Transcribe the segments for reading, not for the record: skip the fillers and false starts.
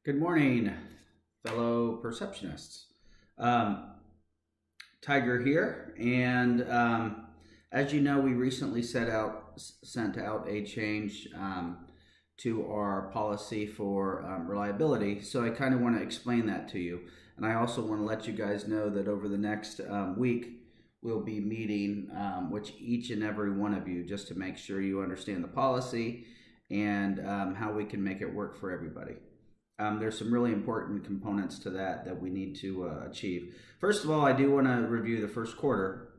Good morning, fellow perceptionists. Um, Tiger here, and as you know, we recently sent out a change to our policy for reliability. So I kind of want to explain that to you, and I also want to let you guys know that over the next week we'll be meeting with each and every one of you just to make sure you understand the policy and how we can make it work for everybody. There's some really important components to that we need to achieve. First of all, I do want to review the first quarter.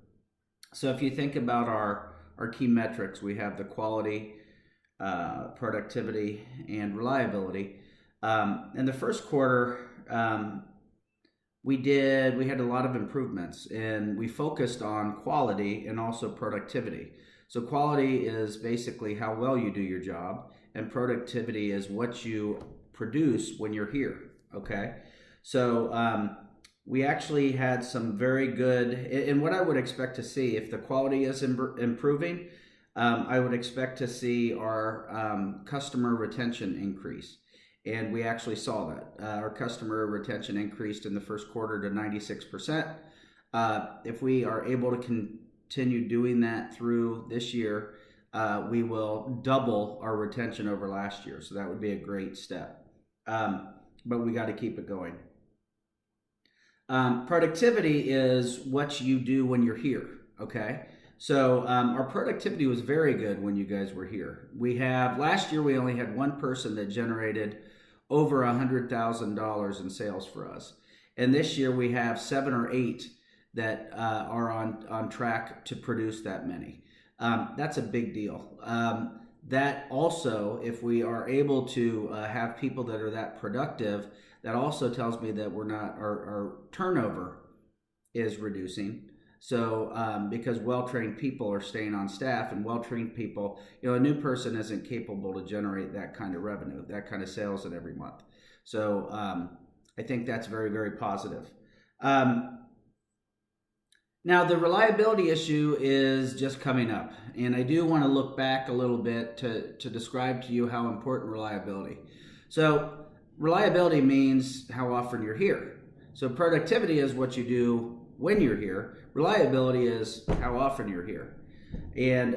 So if you think about our key metrics, we have the quality, productivity, and reliability. In the first quarter, we had a lot of improvements, and we focused on quality and also productivity. So quality is basically how well you do your job, and productivity is what you produce when you're here. Okay, so we actually had some very good, and what I would expect to see if the quality is improving, I would expect to see our customer retention increase. And we actually saw that. Our customer retention increased in the first quarter to 96%. If we are able to continue doing that through this year, we will double our retention over last year. So that would be a great step. But we got to keep it going. Productivity is what you do when you're here. Okay. So our productivity was very good when you guys were here. Last year we only had one person that generated over $100,000 in sales for us, and this year we have 7 or 8 that are on track to produce that many. That's a big deal. That also, if we are able to have people that are that productive, that also tells me that our turnover is reducing. So because well-trained people are staying on staff, and well-trained people, a new person isn't capable to generate that kind of revenue, that kind of sales in every month. So I think that's very, very positive. Now, the reliability issue is just coming up, and I do want to look back a little bit to describe to you how important reliability. So reliability means how often you're here. So productivity is what you do when you're here. Reliability is how often you're here. And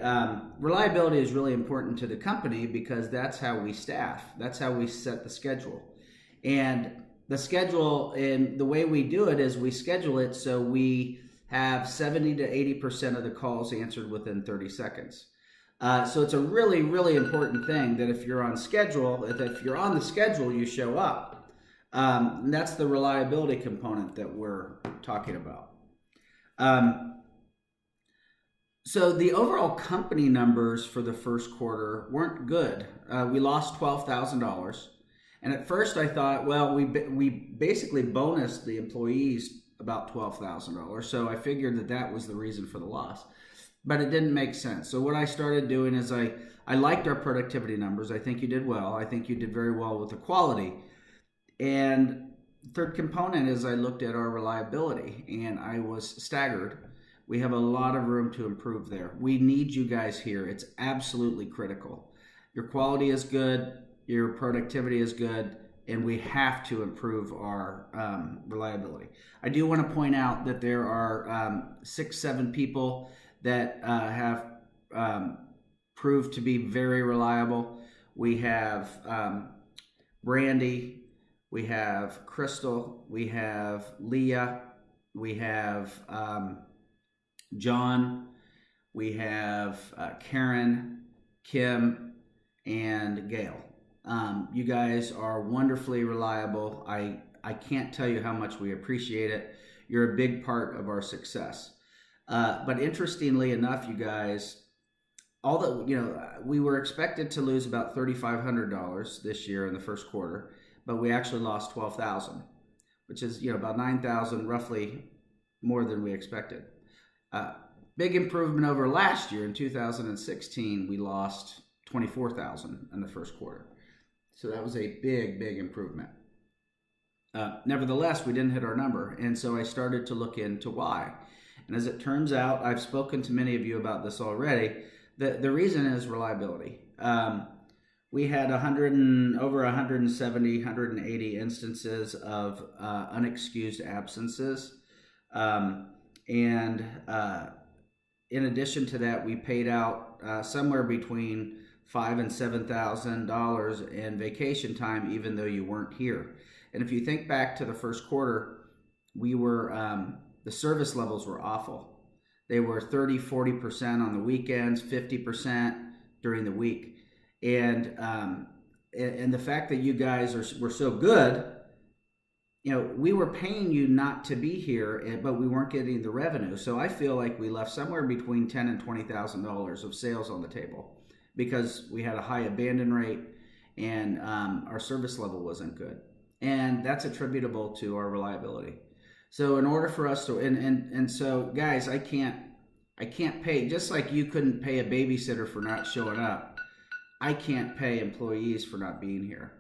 reliability is really important to the company because that's how we staff. That's how we set the schedule. And the schedule, and the way we do it is we schedule it so we have 70 to 80% of the calls answered within 30 seconds. So it's a really, really important thing that if you're on schedule, if you're on the schedule, you show up. And that's the reliability component that we're talking about. So the overall company numbers for the first quarter weren't good. We lost $12,000. And at first I thought, well, we basically bonused the employees about $12,000. So I figured that was the reason for the loss. But it didn't make sense. So what I started doing is I liked our productivity numbers. I think you did well. I think you did very well with the quality. And third component is I looked at our reliability, and I was staggered. We have a lot of room to improve there. We need you guys here. It's absolutely critical. Your quality is good. Your productivity is good. And we have to improve our reliability. I do want to point out that there are 6-7 people that have proved to be very reliable. We have Brandy, we have Crystal, we have Leah, we have John, we have Karen, Kim, and Gail. You guys are wonderfully reliable. I can't tell you how much we appreciate it. You're a big part of our success. But interestingly enough, you guys, we were expected to lose about $3,500 this year in the first quarter, but we actually lost $12,000, which is about $9,000 roughly more than we expected. Big improvement over last year. In 2016, we lost $24,000 in the first quarter. So that was a big, big improvement. Nevertheless, we didn't hit our number, and so I started to look into why. And as it turns out, I've spoken to many of you about this already. The reason is reliability. we had over 170, 180 instances of unexcused absences. And in addition to that, we paid out somewhere between $5,000 and $7,000 in vacation time, even though you weren't here. And if you think back to the first quarter, we were the service levels were awful. They were 30-40% on the weekends, 50% during the week. And the fact that you guys were so good, you know, we were paying you not to be here, but we weren't getting the revenue. So I feel like we left somewhere between $10,000 and $20,000 of sales on the table because we had a high abandon rate and our service level wasn't good. And that's attributable to our reliability. So in order for us to, and so guys, I can't pay, just like you couldn't pay a babysitter for not showing up, I can't pay employees for not being here.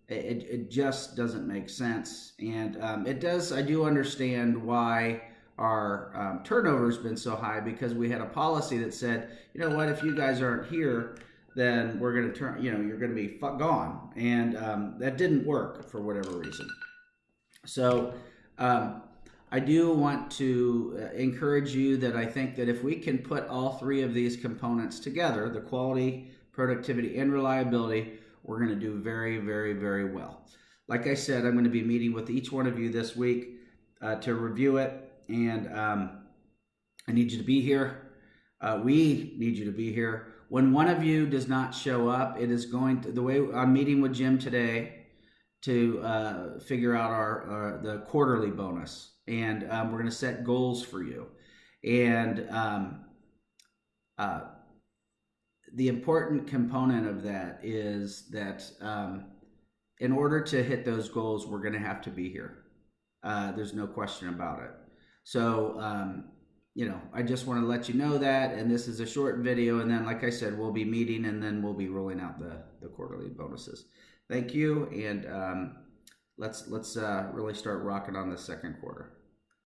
It just doesn't make sense. And I do understand why our turnover has been so high, because we had a policy that said, you know what, if you guys aren't here, then we're going to turn, you know, you're going to be gone. And that didn't work for whatever reason. So I do want to encourage you that I think that if we can put all three of these components together, the quality, productivity, and reliability, we're going to do very, very, very well. Like I said, I'm going to be meeting with each one of you this week to review it, and I need you to be here. We need you to be here. When one of you does not show up, it is going to, the way I'm meeting with Jim today to figure out the quarterly bonus. And we're going to set goals for you. And the important component of that is that in order to hit those goals, we're going to have to be here. There's no question about it. So, you know, I just want to let you know that. And this is a short video. And then, like I said, we'll be meeting and then we'll be rolling out the quarterly bonuses. Thank you. And let's really start rocking on the second quarter.